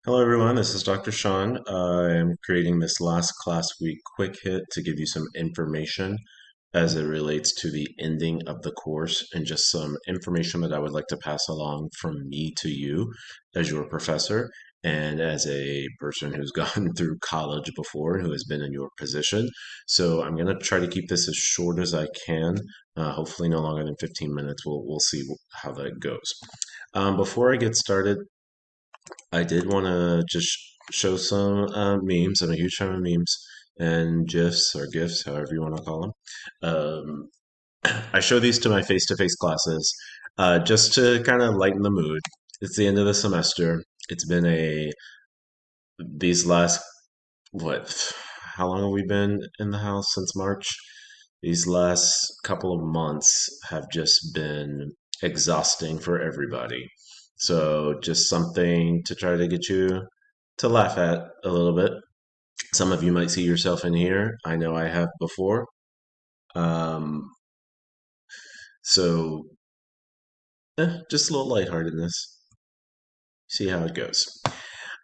Hello, everyone. This is Dr. Sean. I'm creating this last class week quick hit to give you some information as it relates to the ending of the course and just some information that I would like to pass along from me to you as your professor and as a person who's gone through college before and who has been in your position. So I'm going to try to keep this as short as I can, hopefully no longer than 15 minutes. We'll see how that goes. Before I get started, I did want to just show some memes. I'm a huge fan of memes and GIFs or GIFs, however you want to call them. I show these to my face-to-face classes just to kind of lighten the mood. It's the end of the semester. It's been these last, what, how long have we been in the house since March? These last couple of months have just been exhausting for everybody. So just something to try to get you to laugh at a little bit. Some of you might see yourself in here. I know I have before. Um, so just a little lightheartedness. See how it goes.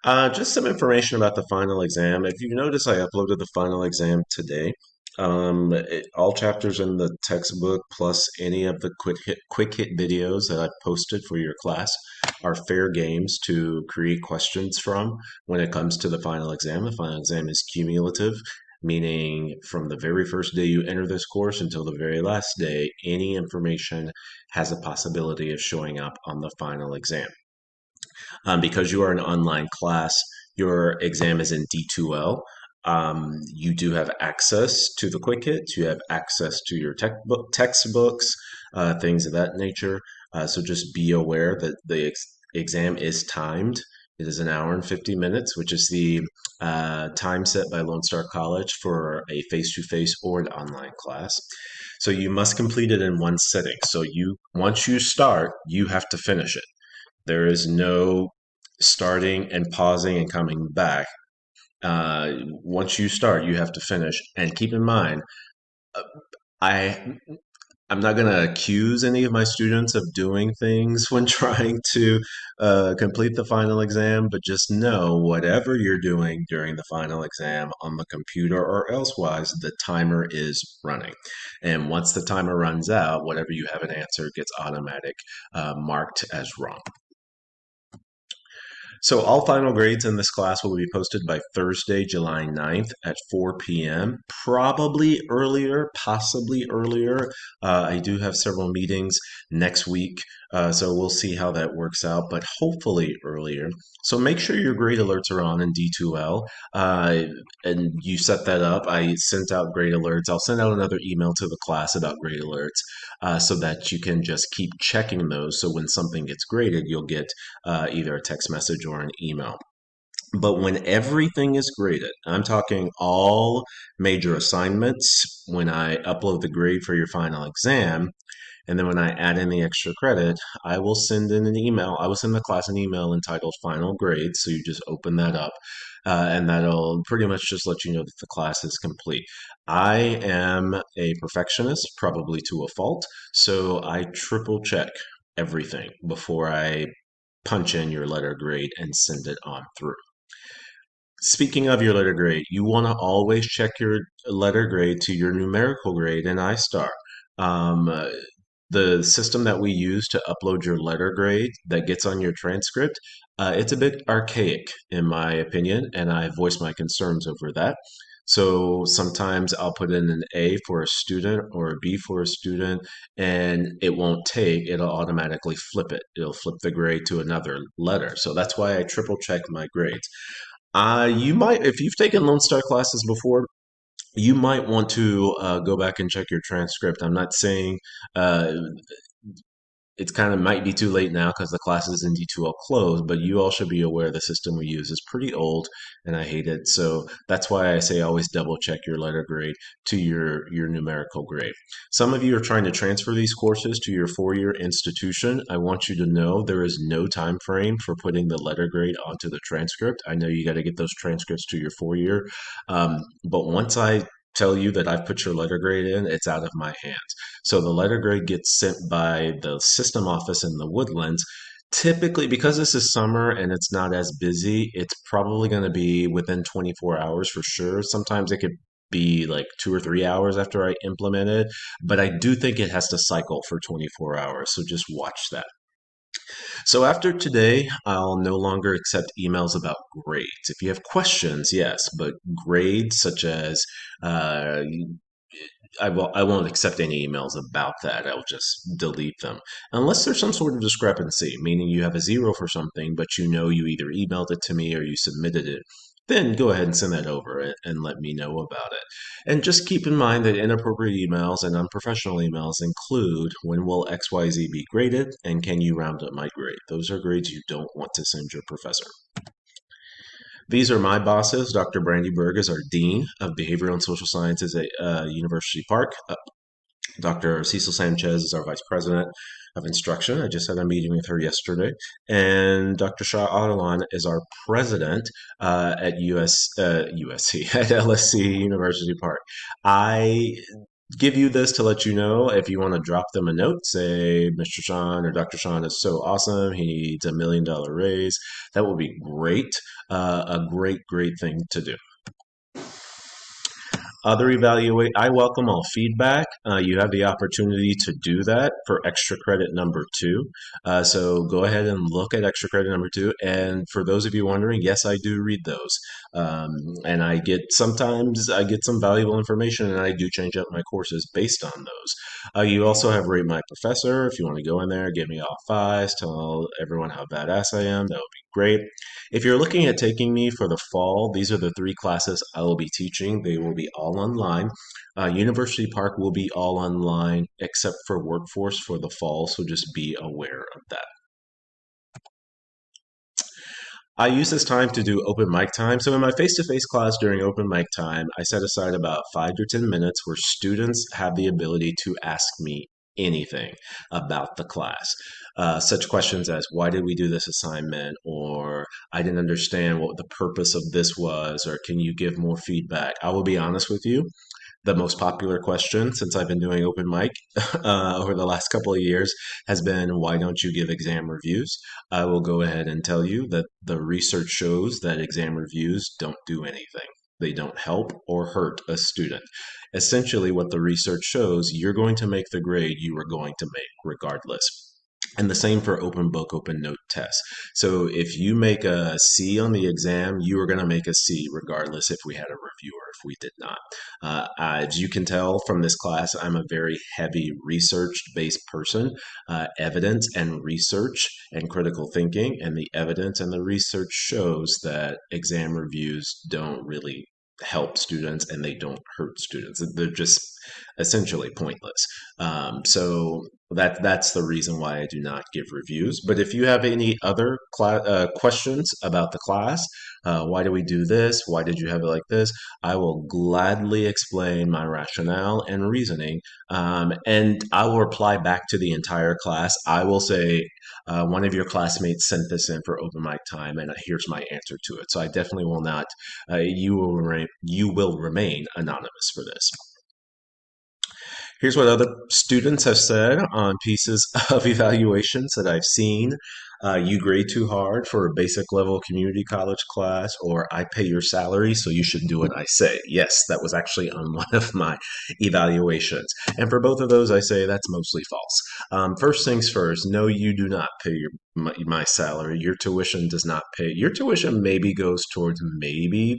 Just some information about the final exam. If you notice, I uploaded the final exam today. All chapters in the textbook, plus any of the quick hit videos that I've posted for your class, are fair games to create questions from when it comes to the final exam. The final exam is cumulative, meaning from the very first day you enter this course until the very last day, any information has a possibility of showing up on the final exam. Because you are an online class, your exam is in D2L. You do have access to the quick hits. You have access to your textbooks, things of that nature. So just be aware that the exam is timed. It is an hour and 50 minutes, which is the time set by Lone Star College for a face-to-face or an online class. So you must complete it in one sitting. So once you start, you have to finish it. There is no starting and pausing and coming back. Once you start, you have to finish. And keep in mind, uh, I I'm not going to accuse any of my students of doing things when trying to complete the final exam, but just know whatever you're doing during the final exam on the computer or elsewise, the timer is running. And once the timer runs out, whatever you haven't answered gets automatic marked as wrong. So all final grades in this class will be posted by Thursday, July 9th at 4 p.m. Probably earlier, possibly earlier. I do have several meetings next week, so we'll see how that works out, but hopefully earlier. So make sure your grade alerts are on in D2L, and you set that up. I sent out grade alerts. I'll send out another email to the class about grade alerts so that you can just keep checking those. So when something gets graded, you'll get either a text message or an email. But when everything is graded, I'm talking all major assignments, when I upload the grade for your final exam, and then when I add in the extra credit, I will send in an email. I will send the class an email entitled Final Grade. So you just open that up, and that'll pretty much just let you know that the class is complete. I am a perfectionist, probably to a fault, so I triple check everything before I punch in your letter grade and send it on through. Speaking of your letter grade, you want to always check your letter grade to your numerical grade in iStar. Um, uh, the system that we use to upload your letter grade that gets on your transcript, it's a bit archaic in my opinion, and I voice my concerns over that. So sometimes I'll put in an A for a student or a B for a student, and it won't take, it'll automatically flip it. It'll flip the grade to another letter. So that's why I triple check my grades. You might, if you've taken Lone Star classes before, you might want to go back and check your transcript. I'm not saying uh, it's kind of might be too late now because the classes in D2L closed, but you all should be aware the system we use is pretty old and I hate it. So that's why I say always double check your letter grade to your numerical grade. Some of you are trying to transfer these courses to your four-year institution. I want you to know there is no time frame for putting the letter grade onto the transcript. I know you got to get those transcripts to your four-year, but once I tell you that I've put your letter grade in, it's out of my hands. So the letter grade gets sent by the system office in the Woodlands Typically, because this is summer and it's not as busy, it's probably going to be within 24 hours for sure. Sometimes it could be like 2 or 3 hours after I implement it, but I do think it has to cycle for 24 hours. So just watch that. So after today, I'll no longer accept emails about grades. If you have questions, yes, but grades such as uh, I won't accept any emails about that. I'll just delete them. Unless there's some sort of discrepancy, meaning you have a zero for something, but you know you either emailed it to me or you submitted it, then go ahead and send that over and let me know about it. And just keep in mind that inappropriate emails and unprofessional emails include when will XYZ be graded and can you round up my grade? Those are grades you don't want to send your professor. These are my bosses. Dr. Brandy Berg is our Dean of Behavioral and Social Sciences at University Park. Dr. Cecil Sanchez is our Vice President of Instruction. I just had a meeting with her yesterday. And Dr. Shah Adelan is our President at USC, at LSC University Park. I give you this to let you know if you want to drop them a note, say Mr. Sean or Dr. Sean is so awesome, he needs $1 million raise. That will be great, a great thing to do. Other evaluate, I welcome all feedback. You have the opportunity to do that for extra credit number two. So go ahead and look at extra credit number two. And for those of you wondering, yes, I do read those. And sometimes I get some valuable information and I do change up my courses based on those. You also have Rate My Professor. If you want to go in there, give me all fives, tell everyone how badass I am, that would be great. If you're looking at taking me for the fall, these are the three classes I will be teaching. They will be all online. University Park will be all online except for workforce for the fall, so just be aware of that. I use this time to do open mic time. So in my face-to-face class during open mic time, I set aside about 5 to 10 minutes where students have the ability to ask me anything about the class. Such questions as, why did we do this assignment? Or I didn't understand what the purpose of this was, or can you give more feedback? I will be honest with you. The most popular question since I've been doing open mic over the last couple of years has been, why don't you give exam reviews? I will go ahead and tell you that the research shows that exam reviews don't do anything. They don't help or hurt a student. Essentially, what the research shows, you're going to make the grade you are going to make regardless. And the same for open book, open note tests. So if you make a C on the exam, you are going to make a C regardless if we had a review or if we did not. As you can tell from this class, I'm a very heavy research-based person. Evidence and research and critical thinking, and the evidence and the research shows that exam reviews don't really help students and they don't hurt students. They're just essentially pointless. So that's the reason why I do not give reviews. But if you have any other questions about the class, why do we do this? Why did you have it like this? I will gladly explain my rationale and reasoning, and I will reply back to the entire class. I will say, one of your classmates sent this in for open mic time, and here's my answer to it. So I definitely will not. You will remain anonymous for this. Here's what other students have said on pieces of evaluations that I've seen. You grade too hard for a basic level community college class, or I pay your salary, so you should do what I say. Yes, that was actually on one of my evaluations. And for both of those, I say that's mostly false. First things first, no, you do not pay my salary. Your tuition does not pay. Your tuition maybe goes towards maybe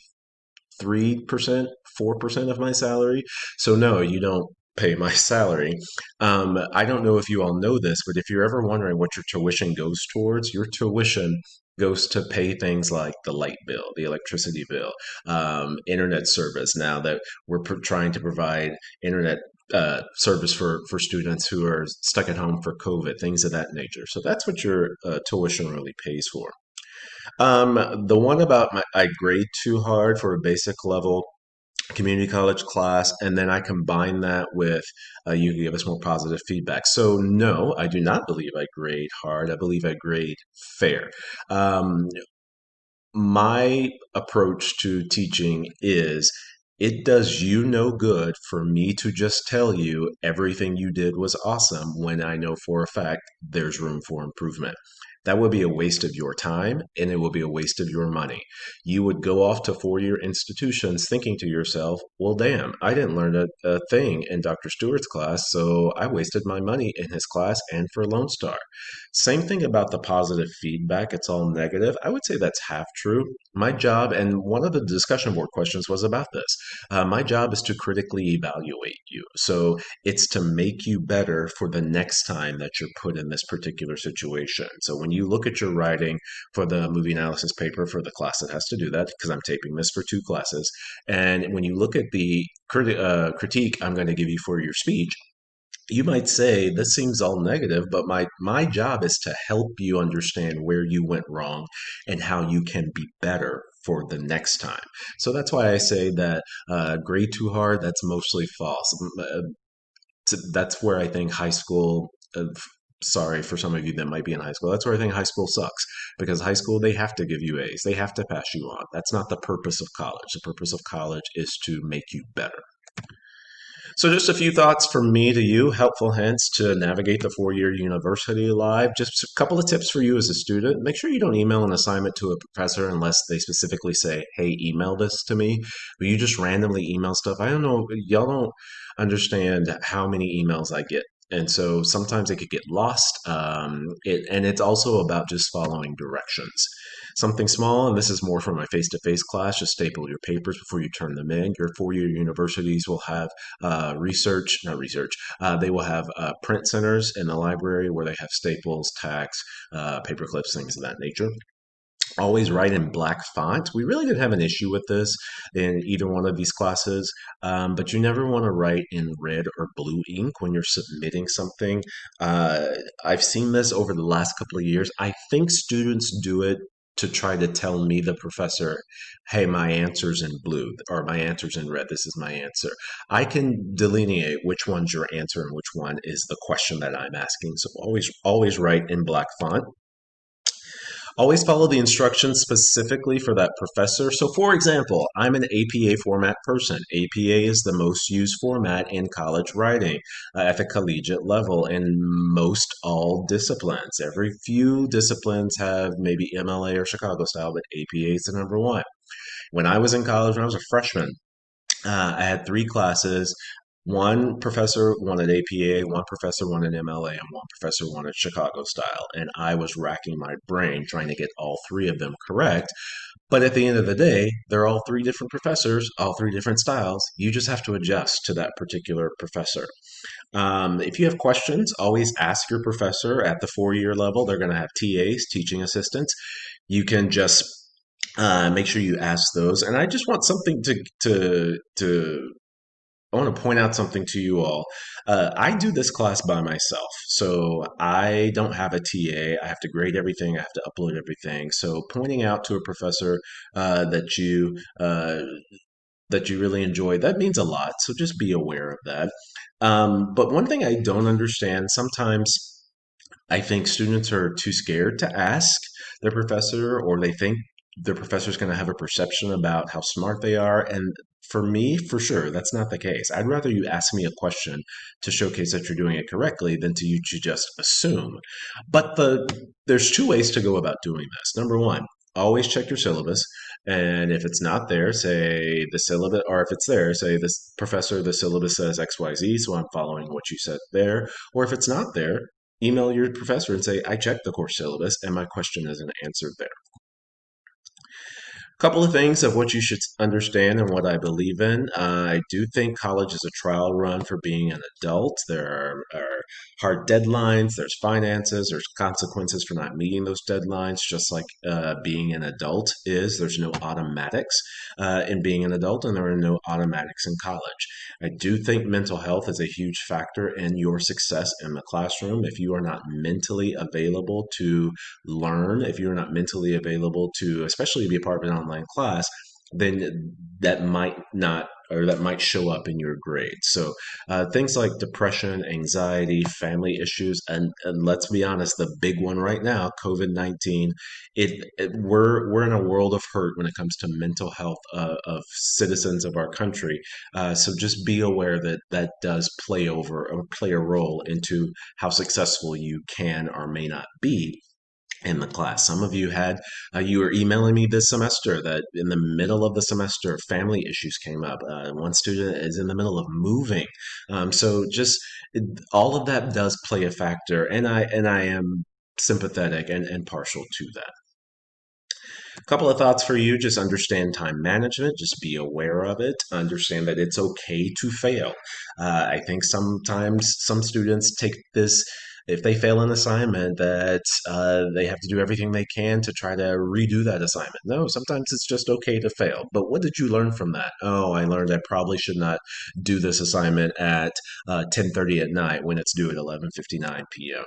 3%, 4% of my salary. So no, you don't pay my salary. I don't know if you all know this, but if you're ever wondering what your tuition goes towards, your tuition goes to pay things like the light bill, the electricity bill, internet service. Now that we're trying to provide internet service for students who are stuck at home for COVID, things of that nature. So that's what your tuition really pays for. The one about I grade too hard for a basic level community college class, and then I combine that with you can give us more positive feedback. So no, I do not believe I grade hard. I believe I grade fair. My approach to teaching is it does you no good for me to just tell you everything you did was awesome when I know for a fact there's room for improvement. That would be a waste of your time and it will be a waste of your money. You would go off to four-year institutions thinking to yourself, well, damn, I didn't learn a thing in Dr. Stewart's class, so I wasted my money in his class and for Lone Star. Same thing about the positive feedback. It's all negative. I would say that's half true. My job, and one of the discussion board questions was about this. My job is to critically evaluate you. So it's to make you better for the next time that you're put in this particular situation. So when you look at your writing for the movie analysis paper for the class that has to do that, because I'm taping this for two classes, and when you look at the critique I'm going to give you for your speech, you might say this seems all negative, but my job is to help you understand where you went wrong and how you can be better for the next time. So that's why I say that grade too hard, that's mostly false. That's where I think high school, sorry for some of you that might be in high school, that's where I think high school sucks, because high school, they have to give you A's, they have to pass you on. That's not the purpose of college. The purpose of college is to make you better. So, just a few thoughts from me to you, helpful hints to navigate the four-year university life. Just a couple of tips for you as a student. Make sure you don't email an assignment to a professor unless they specifically say, hey, email this to me. But you just randomly email stuff. I don't know, y'all don't understand how many emails I get. And so sometimes it could get lost. And it's also about just following directions. Something small, and this is more for my face-to-face class, just staple your papers before you turn them in. Your four-year universities will have not research, they will have print centers in the library where they have staples, tacks, paper clips, things of that nature. Always write in black font. We really didn't have an issue with this in either one of these classes, but you never want to write in red or blue ink when you're submitting something. I've seen this over the last couple of years. I think students do it to try to tell me, the professor, hey, my answer's in blue or my answer's in red. This is my answer. I can delineate which one's your answer and which one is the question that I'm asking. So always write in black font. Always follow the instructions specifically for that professor. So, for example, I'm an APA format person. APA is the most used format in college writing at the collegiate level in most all disciplines. Every few disciplines have maybe MLA or Chicago style, but APA is the number one. When I was in college, when I was a freshman, I had three classes. One professor wanted APA, one professor wanted MLA, and one professor wanted Chicago style. And I was racking my brain trying to get all three of them correct. But at the end of the day, they're all three different professors, all three different styles. You just have to adjust to that particular professor. If you have questions, always ask your professor at the four-year level. They're going to have TAs, teaching assistants. You can just make sure you ask those. And I just want something to I want to point out something to you all. I do this class by myself, so I don't have a TA. I have to grade everything. I have to upload everything. So pointing out to a professor that you really enjoy, that means a lot. So just be aware of that. But one thing I don't understand sometimes, I think students are too scared to ask their professor, or they think their professor is going to have a perception about how smart they are. And for me, for sure, that's not the case. I'd rather you ask me a question to showcase that you're doing it correctly than to you to just assume. But there's two ways to go about doing this. Number one, always check your syllabus. And if it's not there, say the syllabus, or if it's there, say this professor, the syllabus says XYZ, so I'm following what you said there. Or if it's not there, email your professor and say, I checked the course syllabus and my question isn't answered there. Couple of things of what you should understand and what I believe in. I do think college is a trial run for being an adult. There are hard deadlines, there's finances, there's consequences for not meeting those deadlines, just like being an adult is. There's no automatics in being an adult, and there are no automatics in college. I do think mental health is a huge factor in your success in the classroom. If you are not mentally available to learn, if you're not mentally available to, especially be a part of an online class, then that might not, or that might show up in your grades. So things like depression, anxiety, family issues, and let's be honest, the big one right now, COVID-19, we're in a world of hurt when it comes to mental health of citizens of our country. So just be aware that that does play over or play a role into how successful you can or may not be in the class. Some of you had, you were emailing me this semester that in the middle of the semester, family issues came up. One student is in the middle of moving. So just all of that does play a factor, and I am sympathetic and partial to that. A couple of thoughts for you. Just understand time management. Just be aware of it. Understand that it's okay to fail. I think sometimes some students take this, if they fail an assignment, that they have to do everything they can to try to redo that assignment. No, sometimes it's just okay to fail. But what did you learn from that? Oh, I learned I probably should not do this assignment at 10:30 at night when it's due at 11:59 p.m.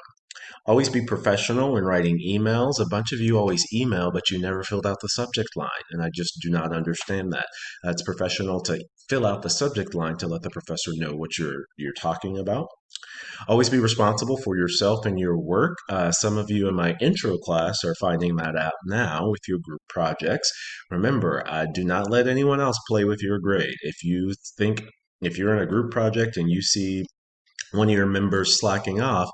Always be professional when writing emails. A bunch of you always email, but you never filled out the subject line, and I just do not understand that. It's professional to fill out the subject line to let the professor know what you're talking about. Always be responsible for yourself and your work. Some of you in my intro class are finding that out now with your group projects. Remember, do not let anyone else play with your grade. If you're in a group project and you see one of your members slacking off,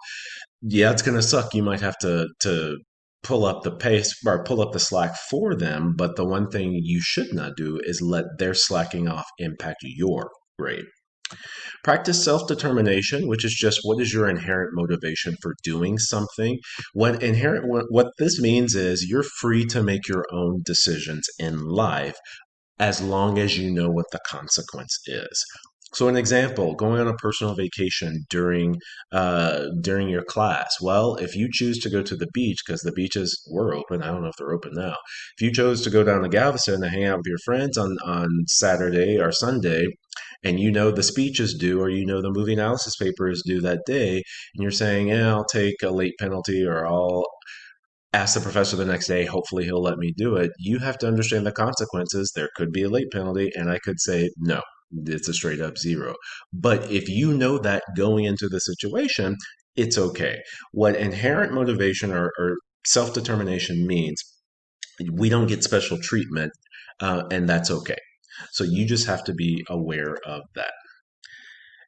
yeah, it's going to suck. You might have to pull up the pace or pull up the slack for them. But the one thing you should not do is let their slacking off impact your grade. Practice self determination, which is just what is your inherent motivation for doing something. What this means is you're free to make your own decisions in life as long as you know what the consequence is. So, an example: going on a personal vacation during your class. Well, if you choose to go to the beach because the beaches were open, I don't know if they're open now. If you chose to go down to Galveston and hang out with your friends on Saturday or Sunday, and you know the speech is due, or you know the movie analysis paper is due that day, and you're saying, "Yeah, I'll take a late penalty, or I'll ask the professor the next day, hopefully he'll let me do it," you have to understand the consequences. There could be a late penalty, and I could say, no, it's a straight up zero. But if you know that going into the situation, it's okay. What inherent motivation or self determination means, we don't get special treatment, and that's okay. So you just have to be aware of that.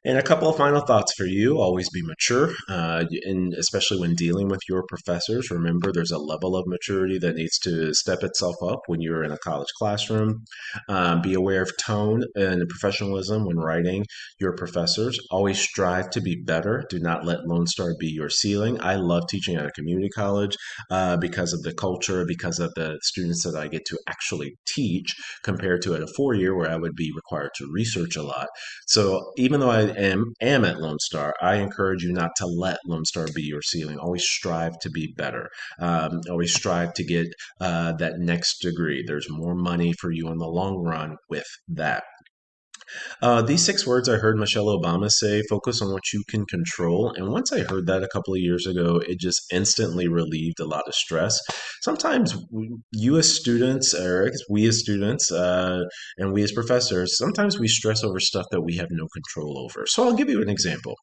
And a couple of final thoughts for you. Always be mature, and especially when dealing with your professors. Remember, there's a level of maturity that needs to step itself up when you're in a college classroom. Be aware of tone and professionalism when writing your professors. Always strive to be better. Do not let Lone Star be your ceiling. I love teaching at a community college because of the culture, because of the students that I get to actually teach, compared to at a 4 year where I would be required to research a lot. So even though I am at Lone Star, I encourage you not to let Lone Star be your ceiling. Always strive to be better. Always strive to get that next degree. There's more money for you in the long run with that. These 6 words I heard Michelle Obama say: focus on what you can control. And once I heard that a couple of years ago, it just instantly relieved a lot of stress. Sometimes you as students, or I guess we as students, and we as professors, sometimes we stress over stuff that we have no control over. So I'll give you an example.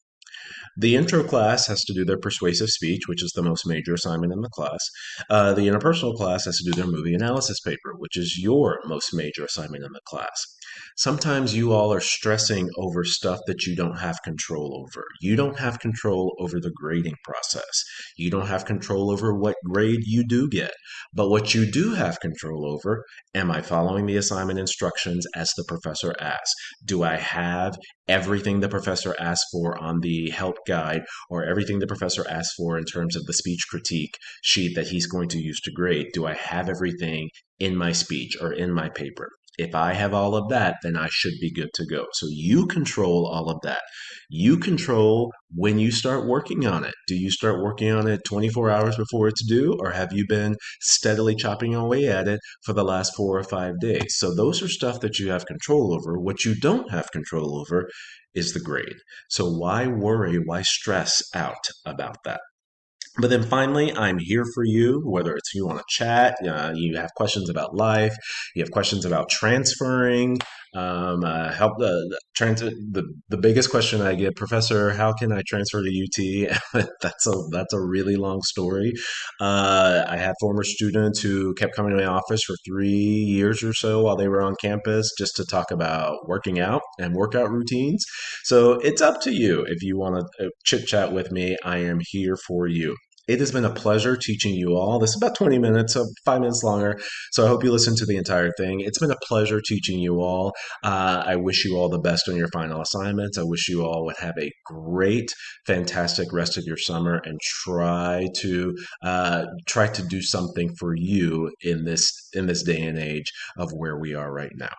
The intro class has to do their persuasive speech, which is the most major assignment in the class. The interpersonal class has to do their movie analysis paper, which is your most major assignment in the class. Sometimes you all are stressing over stuff that you don't have control over. You don't have control over the grading process. You don't have control over what grade you do get. But what you do have control over: am I following the assignment instructions as the professor asks? Do I have everything the professor asked for on the help guide, or everything the professor asked for in terms of the speech critique sheet that he's going to use to grade? Do I have everything in my speech or in my paper? If I have all of that, then I should be good to go. So you control all of that. You control when you start working on it. Do you start working on it 24 hours before it's due, or have you been steadily chopping away at it for the last 4 or 5 days? So those are stuff that you have control over. What you don't have control over is the grade. So why worry? Why stress out about that? But then finally, I'm here for you, whether it's you want to chat, you have questions about life, you have questions about transferring, help the biggest question I get: Professor, how can I transfer to UT? That's a really long story. I had former students who kept coming to my office for 3 years or so while they were on campus just to talk about working out and workout routines. So it's up to you if you want to chit chat with me. I am here for you. It has been a pleasure teaching you all. This is about 20 minutes, so 5 minutes longer. So I hope you listen to the entire thing. It's been a pleasure teaching you all. I wish you all the best on your final assignments. I wish you all would have a great, fantastic rest of your summer and try to do something for you in this day and age of where we are right now.